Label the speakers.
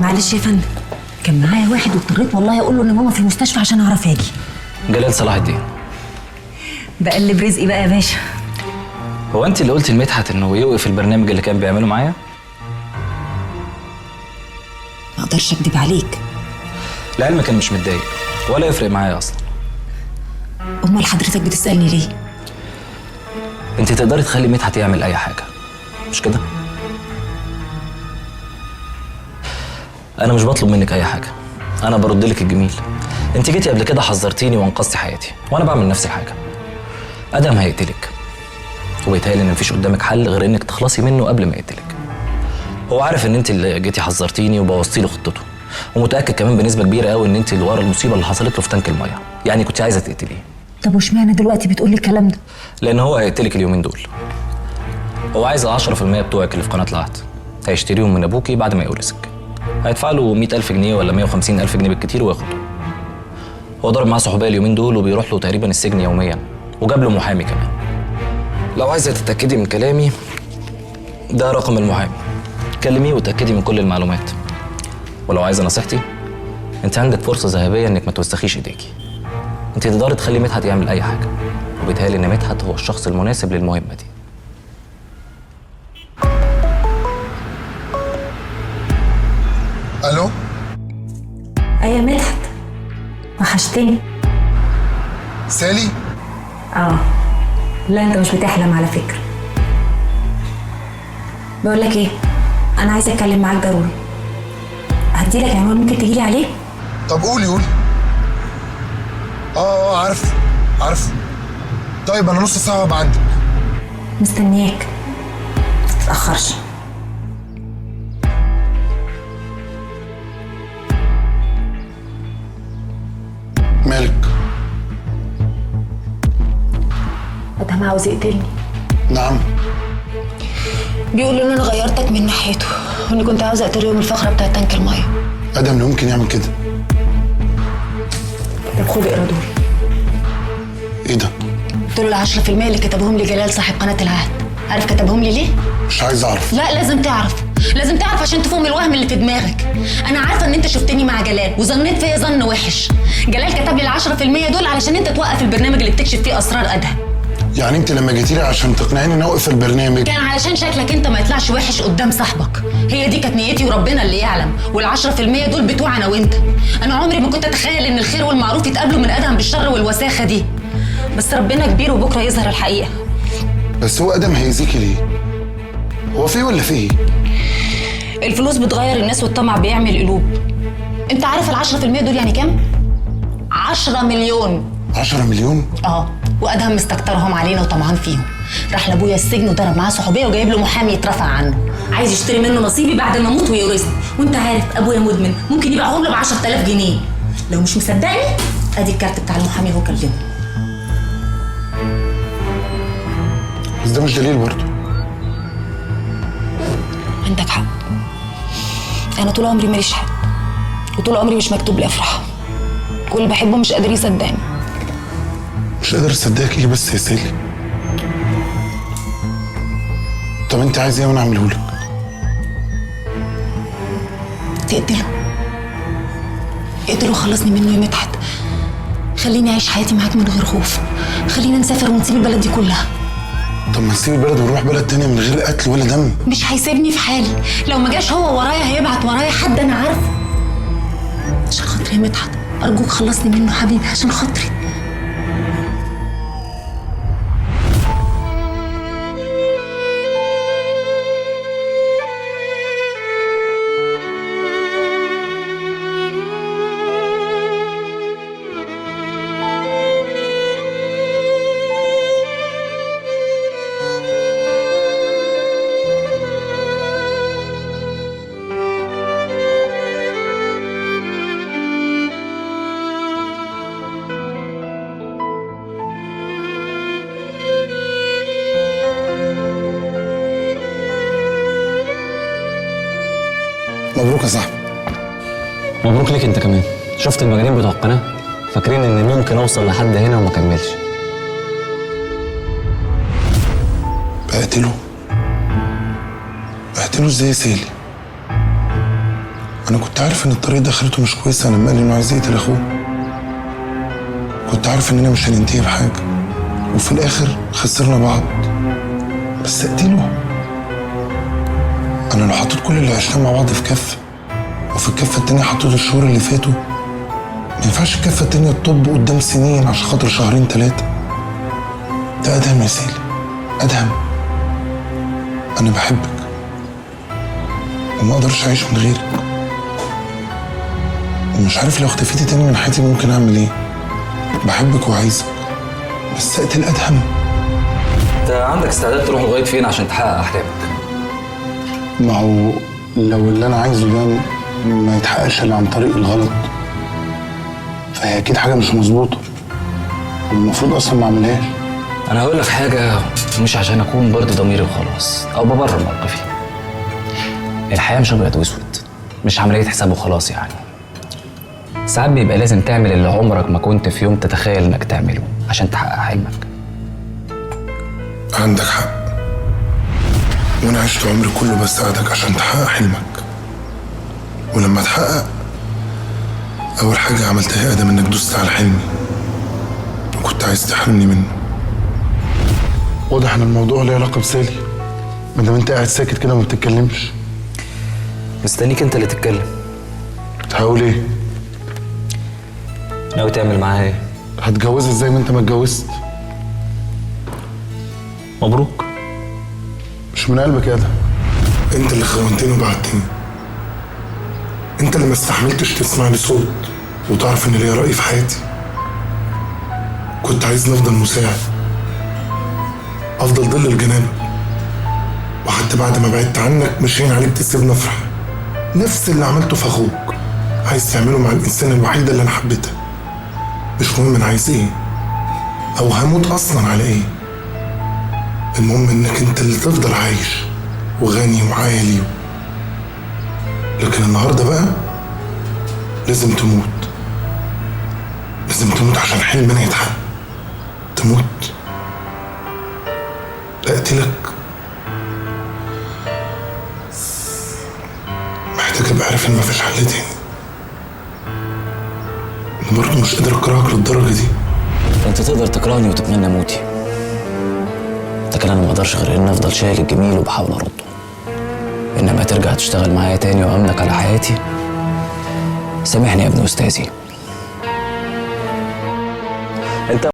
Speaker 1: معلش يا فندم، كان معايا واحد واضطريت والله اقول له ان ماما في المستشفى عشان اعرف اجي.
Speaker 2: جلال صلاح الدين.
Speaker 1: بقلب رزقي بقى يا باشا.
Speaker 2: هو انت اللي قلت لمدحت انه يوقف البرنامج اللي كان بيعمله معايا؟
Speaker 1: ما اقدرش اكدب عليك.
Speaker 2: لعلمك كان مش متضايق ولا يفرق معايا اصلا.
Speaker 1: امال حضرتك بتسالني ليه؟
Speaker 2: انت تقدري تخلي مدحت يعمل اي حاجه، مش كده؟ انا مش بطلب منك اي حاجه، انا برد لك الجميل. انت جيتي قبل كده حذرتيني وانقذتي حياتي، وانا بعمل نفس الحاجه. ادم هيقتلك، وبيتهيألي ان مفيش قدامك حل غير انك تخلصي منه قبل ما يقتلك. هو عارف ان انت اللي جيتي حذرتيني وبوظتي له خطته، ومتاكد كمان بنسبه كبيره قوي ان انت اللي ورا المصيبه اللي حصلت له في تانك الميه، يعني كنت عايزه تقتليه.
Speaker 1: طب واشمعنى دلوقتي بتقولي الكلام ده؟
Speaker 2: لان هو هيقتلك اليومين دول. هو عايز 10% بتوعك اللي في قناه العهد، هيشتريهم من ابوكي بعد ما يورثك. هيدفع له 100,000 جنيه ولا 150,000 جنيه بالكتير وياخده. هو ضارب معاه صحوبيه اليومين دول وبيروح له تقريبا السجن يوميا، وجاب له محامي كمان. لو عايزه تتاكدي من كلامي، ده رقم المحامي، كلميه وتاكدي من كل المعلومات. ولو عايزه نصيحتي، انت عندك فرصه ذهبيه انك ما توسخيش ايديكي. انت تقدري تخلي مدحت يعمل اي حاجه، وبيتهيألي ان مدحت هو الشخص المناسب للمهمه دي.
Speaker 3: الو.
Speaker 1: يا مدحت، وحشتني.
Speaker 3: سالي.
Speaker 1: لا انت مش بتحلم على فكره. بقول لك ايه، انا عايزه اتكلم معاك ضروري. هديلك عنوان ممكن تجيلي عليه؟
Speaker 3: طب قولي. عارف. طيب انا نص ساعه وابقى عندك.
Speaker 1: مستنياك، متتاخرش.
Speaker 3: مالك؟
Speaker 1: ادهم عاوز يقتلني.
Speaker 3: نعم.
Speaker 1: بيقول ان انا غيرتك من ناحيته، واني كنت عاوزه اقتله يوم الفقره بتاعت تانك الميه.
Speaker 3: ادم لا يمكن يعمل كده.
Speaker 1: طب خد اقرا دول.
Speaker 3: ايه ده؟
Speaker 1: دول ال10% اللي كتبهم لي جلال صاحب قناه العهد. عارف كتبهم لي ليه؟
Speaker 3: مش عايز اعرف.
Speaker 1: لا لازم تعرف، لازم تعرف عشان تفهم الوهم اللي في دماغك. انا عارفه ان انت شفتني مع جلال وظنيت فيا ظن وحش. جلال كتب لي ال10% دول علشان انت توقف البرنامج اللي بتكشف فيه اسرار ادهم.
Speaker 3: يعني انت لما جيتي لي عشان تقنعيني ان اوقف البرنامج
Speaker 1: كان علشان شكلك انت ما يطلعش وحش قدام صاحبك. هي دي كانت نيتي وربنا اللي يعلم. وال10% دول بتوعي انا وانت. انا عمري ما كنت اتخيل ان الخير والمعروف يتقابلوا من ادهم بالشر والوساخه دي. بس ربنا كبير وبكره يظهر الحقيقه.
Speaker 3: بس هو ادم هيأذيكي ليه؟ هو فيه ولا فيه؟
Speaker 1: الفلوس بتغير الناس والطمع بيعمل قلوب. انت عارف ال10% دول يعني كام؟ 10 مليون.
Speaker 3: 10 مليون؟
Speaker 1: وادهم مستكترهم علينا وطمعان فيهم. راح لابويا السجن وضرب معاه صحوبيه وجايب له محامي يترفع عنه. عايز يشتري منه نصيبي بعد ما اموت ويورثني. وانت عارف ابويا مدمن، ممكن يبيعهم له ب10,000 جنيه. لو مش مصدقني ادي الكارت بتاع المحامي اهو، كلمه.
Speaker 3: بس ده مش دليل برضه.
Speaker 1: عندك حق. انا طول عمري ماليش حد، وطول عمري مش مكتوب لي افرح. واللي بحبه مش قادر يصدقني.
Speaker 3: مش قادر اصدقك ايه بس يا سالي؟ طب انت عايز ايه وانا اعمله لك؟
Speaker 1: تقتله. اقتله خلصني منه يا مدحت. خليني اعيش حياتي معاك من غير خوف. خلينا نسافر ونسيب البلد دي كلها.
Speaker 3: طب ما نسيب البلد ونروح بلد تانية من غير قتل ولا دم.
Speaker 1: مش هيسيبني في حالي. لو ما جاش هو ورايا هيبعت ورايا حد انا عارفه. عشان خاطري يا مدحت ارجوك خلصني منه حبيبي، عشان خاطري.
Speaker 3: مبروك يا صاحبي.
Speaker 2: مبروك ليك انت كمان. شفت المجانين بتوع القناه فاكرين ان ممكن اوصل لحد هنا وما اكملش.
Speaker 3: بقتله ازاي يا سالي؟ انا كنت عارف ان الطريق ده اخرته مش كويسه لما قال لي انه عايز يقتل اخوه. كنت عارف اننا مش هننتهي بحاجه، وفي الاخر خسرنا بعض. بس اقتله؟ انا لو حطيت كل اللي عشناه مع بعض في كفه، وفي الكفه التانيه حطيت الشهور اللي فاتوا، ما ينفعش الكفه التانيه تطب قدام سنين عشان خاطر شهرين 3. ده ادهم يا سالي، ادهم. انا بحبك وما اقدرش اعيش من غيرك، ومش عارف لو اختفيتي تاني من حياتي ممكن اعمل ايه. بحبك وعايزك، بس اقتل ادهم.
Speaker 2: انت عندك استعداد تروح لغايه فين عشان تحقق احلامك؟
Speaker 3: ما هو لو اللي انا عايزه ده ما يتحققش الا عن طريق الغلط، فهي اكيد حاجه مش مظبوطه، والمفروض اصلا ما اعملهاش.
Speaker 2: انا هقول لك حاجه مش عشان اكون برضه ضميري وخلاص او ببرر موقفي. الحياه مش ابيض واسود، مش عمليه حساب وخلاص يعني. ساعات بيبقى لازم تعمل اللي عمرك ما كنت في يوم تتخيل انك تعمله عشان تحقق حلمك.
Speaker 3: عندك حق، وانا عشت عمري كله بساعدك عشان تحقق حلمك، ولما تحقق اول حاجه عملتها يا ادم انك دوست على حلمي وكنت عايز تحرمني منه. واضح ان الموضوع له علاقه بسالي، ما دام انت قاعد ساكت كده وما بتتكلمش.
Speaker 2: مستنيك انت اللي تتكلم.
Speaker 3: هقول ايه؟
Speaker 2: ناوي تعمل معاها ايه؟
Speaker 3: هتجوزها زي ما انت ما اتجوزت.
Speaker 2: مبروك.
Speaker 3: مش من قلبك يا ادم. انت اللي خونتني وبعدتني، انت اللي ما استحملتش تسمع لي صوت وتعرف ان ليا رأي في حياتي. كنت عايز نفضل مساعد، افضل ظل الجنابة، وحتى بعد ما بعدت عنك مش هين عليك تسيبني افرح. نفس اللي عملته في اخوك عايز تعمله مع الانسان الوحيدة اللي انا حبيتها. مش مهم انا عايز ايه او هموت اصلا على ايه، المهم انك انت اللي تفضل عايش وغني وعالي. لكن النهارده بقى لازم تموت، لازم تموت عشان حلمنا يتحقق. تموت لا اقتلك. محتاج ابقى عارف ان مفيش حل تاني. انا برضه مش قادر اكرهك للدرجه دي.
Speaker 2: انت تقدر تكرهني وتتمنى موتي، لكن انا ما اقدرش غير ان افضل شايل الجميل وبحاول ارده. انما ترجع تشتغل معايا تاني وامنك على حياتي، سامحني يا ابن استاذي. انت